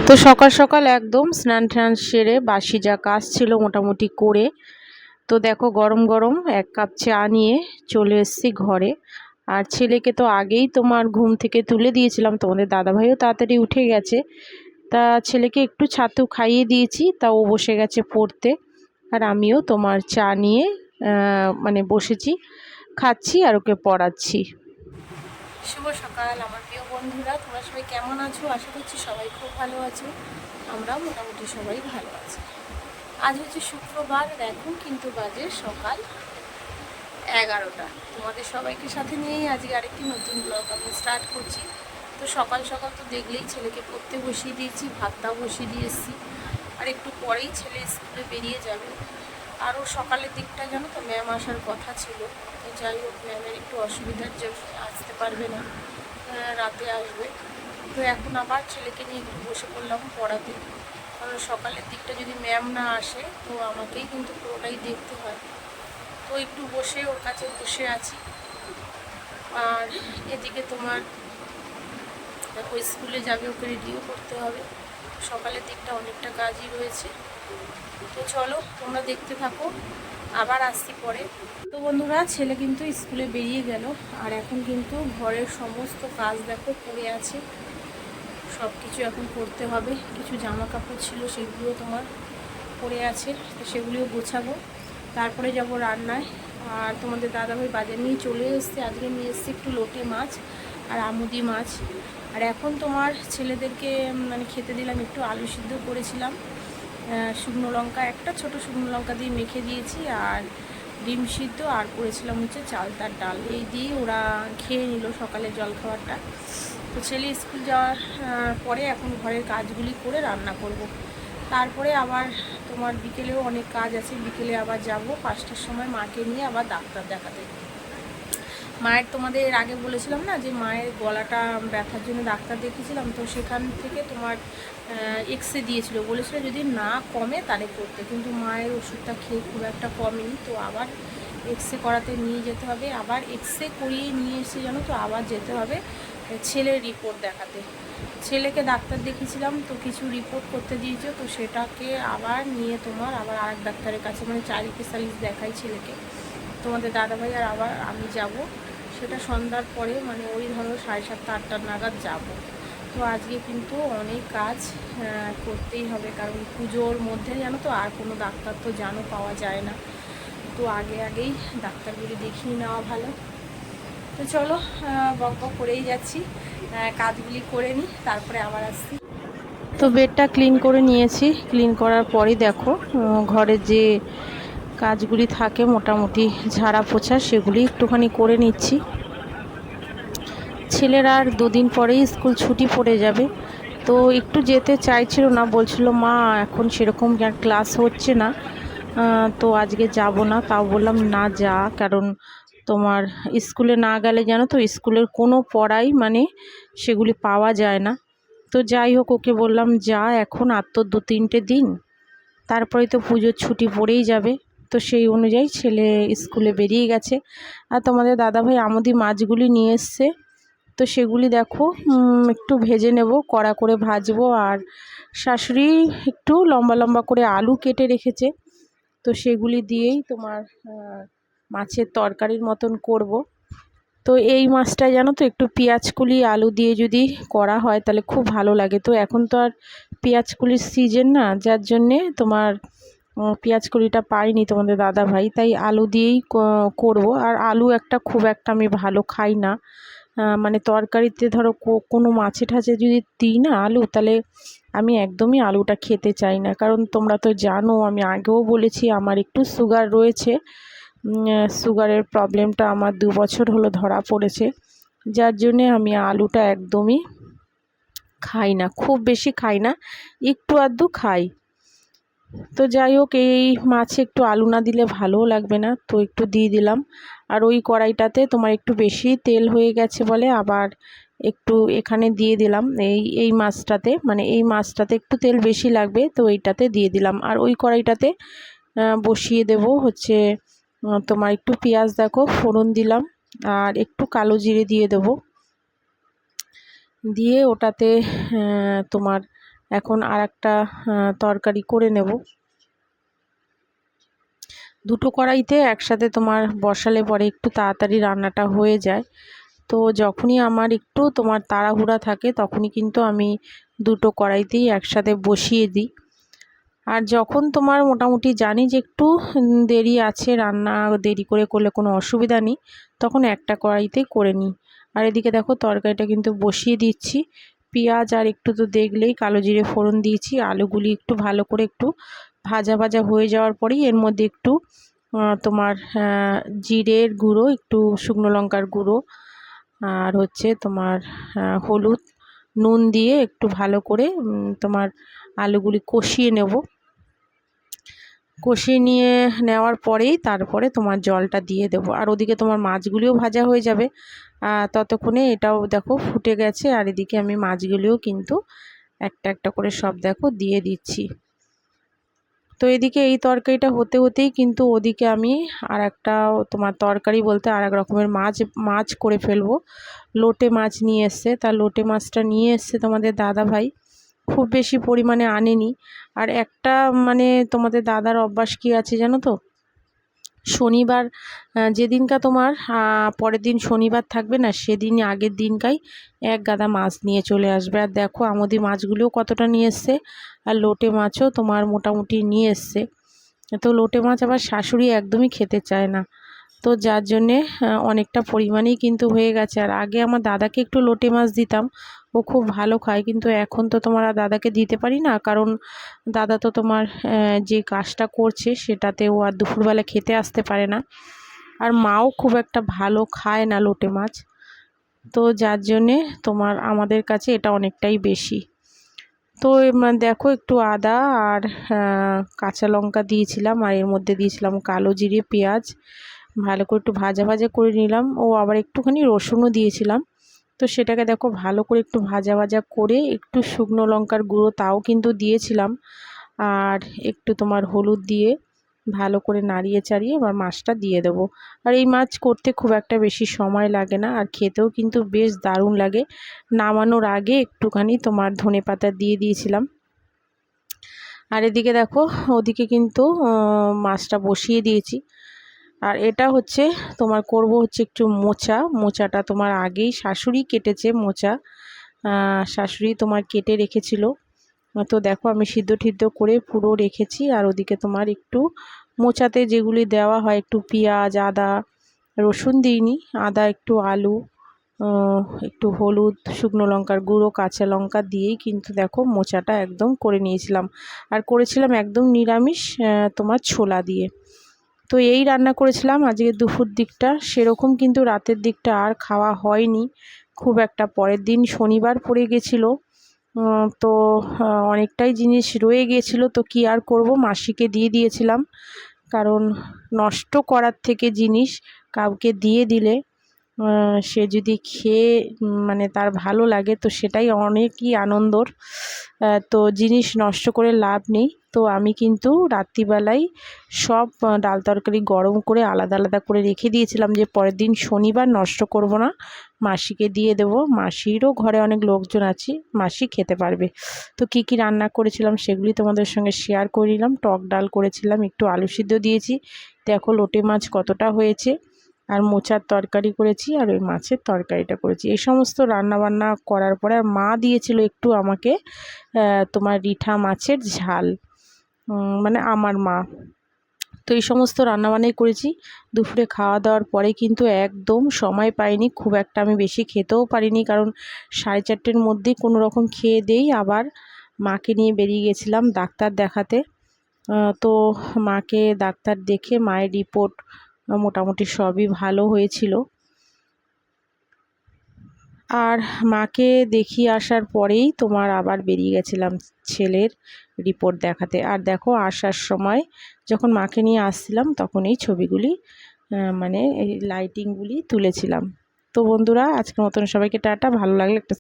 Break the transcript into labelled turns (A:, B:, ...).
A: তো সকাল সকাল একদম স্নান টান সেরে বাসি যা কাজ ছিল মোটামুটি করে তো দেখো গরম গরম এক কাপ চা নিয়ে চলে এসেছি ঘরে। আর ছেলেকে তো আগেই তোমার ঘুম থেকে তুলে দিয়েছিলাম, তোমাদের দাদাভাইও তাড়াতাড়ি উঠে গেছে। তা ছেলেকে একটু ছাতু খাইয়ে দিয়েছি, তা ও বসে গেছে পড়তে। আর আমিও তোমার চা নিয়ে মানে বসেছি, খাচ্ছি আর ওকে পড়াচ্ছি। শুভ সকাল আমার প্রিয় বন্ধুরা, তোমরা সবাই কেমন আছো? আশা করছি সবাই খুব ভালো আছো। আমরাও মোটামুটি সবাই ভালো আছি। আজ হচ্ছে শুক্রবার, এখন কিন্তু বাজে সকাল 11টা। তোমাদের সবাইকে সাথে নিয়েই আজকে আরেকটি নতুন ব্লগ আমি স্টার্ট করছি। তো সকাল সকাল তো দেখলেই ছেলেকে পড়তে বসিয়ে দিয়েছি, ভাতটাও বসিয়ে দিয়ে এসেছি। আর একটু পরেই ছেলে স্কুলে বেরিয়ে যাবে। আরও সকালের দিকটা জানো তো ম্যাম আসার কথা ছিল, তো যাই হোক ম্যামের একটু অসুবিধার জন্য আসতে পারবে না, রাতে আসবে। তো এখন আবার ছেলেকে নিয়ে একটু বসে পড়লাম পড়াতে, কারণ সকালের দিকটা যদি ম্যাম না আসে তো আমাকেই কিন্তু পুরোটাই দেখতে হয়। তো একটু বসে ওর কাছে বসে আছি। আর এদিকে তোমার দেখো স্কুলে যাবে, ওকে রেডিও করতে হবে, সকালের দিকটা অনেকটা কাজই রয়েছে। তো চলো তোমরা দেখতে থাকো, আবার আসছি পরে। তো বন্ধুরা ছেলে কিন্তু স্কুলে বেরিয়ে গেল, আর এখন কিন্তু ঘরের সমস্ত কাজ দেখো পড়ে আছে, সব কিছু এখন করতে হবে। কিছু জামা কাপড় ছিল সেগুলিও তোমার পড়ে আছে, তো সেগুলিও গোছাবো, তারপরে যাব রান্নায়। আর তোমাদের দাদাভাই বাজার নিয়ে চলে এসছে, আজকে নিয়ে এসছে একটু লোটে মাছ আর আমুদি মাছ। আর এখন তোমার ছেলেদেরকে মানে খেতে দিলাম, একটু আলু সিদ্ধ করেছিলাম, শুকনো লঙ্কা, একটা ছোট শুকনো লঙ্কা দিয়ে মেখে দিয়েছি, আর ডিম সিদ্ধ, আর করেছিলাম হচ্ছে চালতার ডাল। এই দিয়ে ওরা খেয়ে নিল সকালে জলখাবারটা। তো ছেলে স্কুল যাওয়ার পরে এখন ঘরের কাজগুলি করে রান্না করব। তারপরে আবার তোমার বিকেলেও অনেক কাজ আছে, বিকেলে আবার যাব 5টার সময় মাকে নিয়ে আবার ডাক্তার দেখাতে। মায়ের তোমাদের এর আগে বলেছিলাম না যে মায়ের গলাটা ব্যথার জন্য ডাক্তার দেখিয়েছিলাম, তো সেখান থেকে তোমার এক্সরে দিয়েছিল, বলেছিল যদি না কমে তাহলে করতে, কিন্তু মায়ের ওষুধটা খেয়ে খুব একটা কমেনি। তো আবার এক্সরে করাতে নিয়ে যেতে হবে, আবার এক্সরে করিয়ে নিয়ে এসে জানো তো আবার যেতে হবে ছেলের রিপোর্ট দেখাতে। ছেলেকে ডাক্তার দেখিয়েছিলাম, তো কিছু রিপোর্ট করতে দিয়েছে, তো সেটাকে আবার নিয়ে তোমার আবার আরেক ডাক্তারের কাছে, মানে 4 স্পেশালিস্ট দেখাই ছেলেকে। তোমাদের দাদাভাই আর আবার আমি যাব, সেটা সন্ধ্যার পরে, মানে ওই ধরো 7:30 8টা নাগাদ যাব। তো আজকে কিন্তু অনেক কাজ করতেই হবে, কারণ পুজোর মধ্যে জানো তো আর কোনো ডাক্তার তো জানো পাওয়া যায় না, তো আগে আগেই ডাক্তারগুলি দেখিয়ে নেওয়া ভালো। তো চলো বক বক করেই যাচ্ছি, কাজগুলি করে নিই, তারপরে আবার আসছি। তো বেডটা ক্লিন করে নিয়েছি, ক্লিন করার পরই দেখো ঘরে যে কাজগুলি থাকে মোটামুটি ঝাড়া পোছা, সেগুলি একটুখানি করে নিচ্ছি। ছেলের আর 2 দিন পরেই স্কুল ছুটি পড়ে যাবে, তো একটু যেতে চাইছিল না, বলছিল মা এখন সেরকম ক্লাস হচ্ছে না, তো আজকে যাব না। তাও বললাম না যা, কারণ তোমার স্কুলে না গেলে জানো তো স্কুলের কোনো পড়াই মানে সেগুলি পাওয়া যায় না। তো যাই হোক ওকে বললাম যা, এখন আর তো 2-3টে দিন, তারপরে তো পুজোর ছুটি পড়েই যাবে। তো সেই অনুযায়ী ছেলে স্কুলে বেরিয়ে গেছে। আর তোমাদের দাদাভাই আমুদি মাছগুলি নিয়ে এসছে, তো সেগুলি দেখো একটু ভেজে নেব, কড়া করে ভাজবো। আর শাশুড়ি একটু লম্বা লম্বা করে আলু কেটে রেখেছে, তো সেগুলি দিয়েই তোমার মাছের তরকারির মতন করব। তো এই মাছটা জানো তো একটু পেঁয়াজকুলি আলু দিয়ে যদি করা হয় তাহলে খুব ভালো লাগে। তো এখন তো আর পেঁয়াজকুলির সিজন না, যার জন্যে তোমার পেঁয়াজকুলিটা পাইনি তোমাদের দাদাভাই, তাই আলু দিয়েই করব। আর আলু একটা খুব একটা আমি ভালো খাই না, মানে তরকারিতে ধরো কোনো মাছে ঠাছে যদি দিই না আলু, তাহলে আমি একদমই আলুটা খেতে চাই না। কারণ তোমরা তো জানো, আমি আগেও বলেছি আমার একটু সুগার রয়েছে, সুগারের প্রবলেমটা আমার 2 বছর হলো ধরা পড়েছে, যার জন্যে আমি আলুটা একদমই খাই না, খুব বেশি খাই না, একটু আধটু খাই। তো যাই হোক এই মাছে একটু আলু না দিলে ভালোও লাগবে না, তো একটু দিয়ে দিলাম। আর ওই কড়াইটাতে তোমার একটু বেশি তেল হয়ে গেছে বলে আবার একটু এখানে দিয়ে দিলাম, এই মাছটাতে, মানে এই মাছটাতে একটু তেল বেশি লাগবে, তো এইটাতে দিয়ে দিলাম। আর ওই কড়াইটাতে বসিয়ে দেব হচ্ছে তোমার একটু পেঁয়াজ দেখো ফোড়ন দিলাম, আর একটু কালো জিরে দিয়ে দেব, দিয়ে ওটাতে তোমার এখন আর একটা তরকারি করে নেব। দুটো কড়াইতে একসাথে তোমার বসালে পরে একটু তাড়াতাড়ি রান্নাটা হয়ে যায়। তো যখনই আমার একটু তোমার তাড়াহুড়া থাকে তখনই কিন্তু আমি দুটো কড়াইতেই একসাথে বসিয়ে দিই। আর যখন তোমার মোটামুটি জানি যে একটু দেরি আছে, রান্না দেরি করে করলে কোনো অসুবিধা নেই, তখন একটা কড়াইতেই করে নিই। আর এদিকে দেখো তরকারিটা কিন্তু বসিয়ে দিচ্ছি। পেঁয়াজ আর একটু তো দেখলেই কালো জিরে ফোড়ন দিয়েছি। আলুগুলি একটু ভালো করে একটু ভাজা ভাজা হয়ে যাওয়ার পরেই এর মধ্যে একটু তোমার জিরের গুঁড়ো, একটু শুকনো লঙ্কার গুঁড়ো, আর হচ্ছে তোমার হলুদ, নুন দিয়ে একটু ভালো করে তোমার আলুগুলি কষিয়ে নেব। কষিয়ে নিয়ে নেওয়ার পরেই তারপরে তোমার জলটা দিয়ে দেবো। আর ওদিকে তোমার মাছগুলিও ভাজা হয়ে যাবে। ততক্ষণে এটাও দেখো ফুটে গেছে। আর এদিকে আমি মাছগুলিও কিন্তু একটা একটা করে সব দেখো দিয়ে দিচ্ছি। তো এদিকে এই তরকারিটা হতে হতেই কিন্তু ওদিকে আমি আর একটা তোমার তরকারি বলতে আর এক রকমের মাছ করে ফেলবো। লোটে মাছ নিয়ে এসছে। তা লোটে মাছটা নিয়ে এসছে তোমাদের দাদা ভাই, খুব বেশি পরিমাণে আনেনি। আর একটা মানে তোমাদের দাদার অভ্যাস কী আছে জানো তো, শনিবার যেদিনকা তোমার পরের দিন শনিবার থাকবে না, সেদিন আগের দিনকাই এক গাদা মাছ নিয়ে চলে আসবে। আর দেখো আমুদি মাছগুলোও কতটা নিয়ে এসছে, আর লোটে মাছও তোমার মোটামুটি নিয়ে এসছে। তো লোটে মাছ আবার শাশুড়ি একদমই খেতে চায় না, তো যার জন্যে অনেকটা পরিমাণেই কিন্তু হয়ে গেছে। আর আগে আমার দাদাকে একটু লোটে মাছ দিতাম, ও খুব ভালো খায়, কিন্তু এখন তো তোমার আর দাদাকে দিতে পারি না, কারণ দাদা তো তোমার যে কাজটা করছে সেটাতে ও আর দুপুরবেলা খেতে আসতে পারে না। আর মাও খুব একটা ভালো খায় না লোটে মাছ, তো যার জন্যে তোমার আমাদের কাছে এটা অনেকটাই বেশি। তো দেখো একটু আদা আর কাঁচা লঙ্কা দিয়েছিলাম, আর এর মধ্যে দিয়েছিলাম কালো জিরে, পেঁয়াজ, ভালো করে একটু ভাজা ভাজা করে নিলাম। ও আবার একটুখানি রসুনও দিয়েছিলাম। তো সেটাকে দেখো ভালো করে একটু ভাজা ভাজা করে একটু শুকনো লঙ্কার গুঁড়ো তাও কিন্তু দিয়েছিলাম, আর একটু তোমার হলুদ দিয়ে ভালো করে নাড়িয়ে চাড়িয়ে এবার মাছটা দিয়ে দেবো। আর এই মাছ করতে খুব একটা বেশি সময় লাগে না, আর খেতেও কিন্তু বেশ দারুণ লাগে। নামানোর আগে একটুখানি তোমার ধনেপাতা দিয়ে দিয়েছিলাম। আর এদিকে দেখো ওদিকে কিন্তু মাছটা বসিয়ে দিয়েছি। আর এটা হচ্ছে তোমার করব হচ্ছে একটু মোচাটা তোমার আগেই শাশুড়ি কেটেছে মোচা, শাশুড়ি তোমার কেটে রেখেছিল। তো দেখো আমি সিদ্ধ টিদ্ধ করে পুরো রেখেছি। আর ওদিকে তোমার একটু মোচাতে যেগুলি দেওয়া হয়, একটু পেঁয়াজ, আদা, রসুন দিইনি, আদা, একটু আলু, একটু হলুদ, শুকনো লঙ্কার গুঁড়ো, কাঁচা লঙ্কা দিয়েই কিন্তু দেখো মোচাটা একদম করে নিয়েছিলাম। আর করেছিলাম একদম নিরামিষ তোমার ছোলা দিয়ে। তো এই রান্না করেছিলাম আজকে দুপুর দিকটা, সেরকম কিন্তু রাতের দিকটা আর খাওয়া হয়নি খুব একটা। পরের দিন শনিবার পড়ে গেছিলো, তো অনেকটাই জিনিস রয়ে গিয়েছিলো, তো কি আর করব, মাসিকে দিয়ে দিয়েছিলাম। কারণ নষ্ট করার থেকে জিনিস কাউকে দিয়ে দিলে সে যদি খেয়ে মানে তার ভালো লাগে, তো সেটাই অনেকই আনন্দর। তো জিনিস নষ্ট করে লাভ নেই। তো আমি কিন্তু রাত্রিবেলায় সব ডাল তরকারি গরম করে আলাদা আলাদা করে রেখে দিয়েছিলাম, যে পরের দিন শনিবার নষ্ট করব না, মাসিকে দিয়ে দেব। মাসিরও ঘরে অনেক লোকজন আছে, মাসি খেতে পারবে। তো কি কি রান্না করেছিলাম সেগুলি তোমাদের সঙ্গে শেয়ার করে নিলাম। টক ডাল করেছিলাম, একটু আলু সিদ্ধ দিয়েছি, দেখো লোটে মাছ কতটা হয়েছে, আর মোচার তরকারি করেছি, আর ওই মাছের তরকারিটা করেছি। এই সমস্ত রান্নাবান্না করার পরে আর মা দিয়েছিল একটু আমাকে তোমার রিঠা মাছের ঝাল, মানে আমার মা। তো এই সমস্ত রান্নাবান্নাই করেছি। দুপুরে খাওয়া দাওয়ার পরে কিন্তু একদম সময় পাইনি খুব একটা, আমি বেশি খেতেও পারিনি, কারণ 4:30-র মধ্যেই কোনো রকম খেয়ে দেই আবার মাকে নিয়ে বেরিয়ে গেছিলাম ডাক্তার দেখাতে। তো মাকে ডাক্তার দেখে মায়ের রিপোর্ট মোটামুটি সবই ভালো হয়েছিল। আর মাকে দেখিয়ে আসার পরেই তোমার আবার বেরিয়ে গেছিলাম ছেলের রিপোর্ট দেখাতে। আর দেখো আসার সময় যখন মাকে নিয়ে আসছিলাম তখন এই ছবিগুলি মানে এই লাইটিংগুলি তুলেছিলাম। তো বন্ধুরা আজকের মতন সবাইকে টাটা। ভালো লাগলে একটা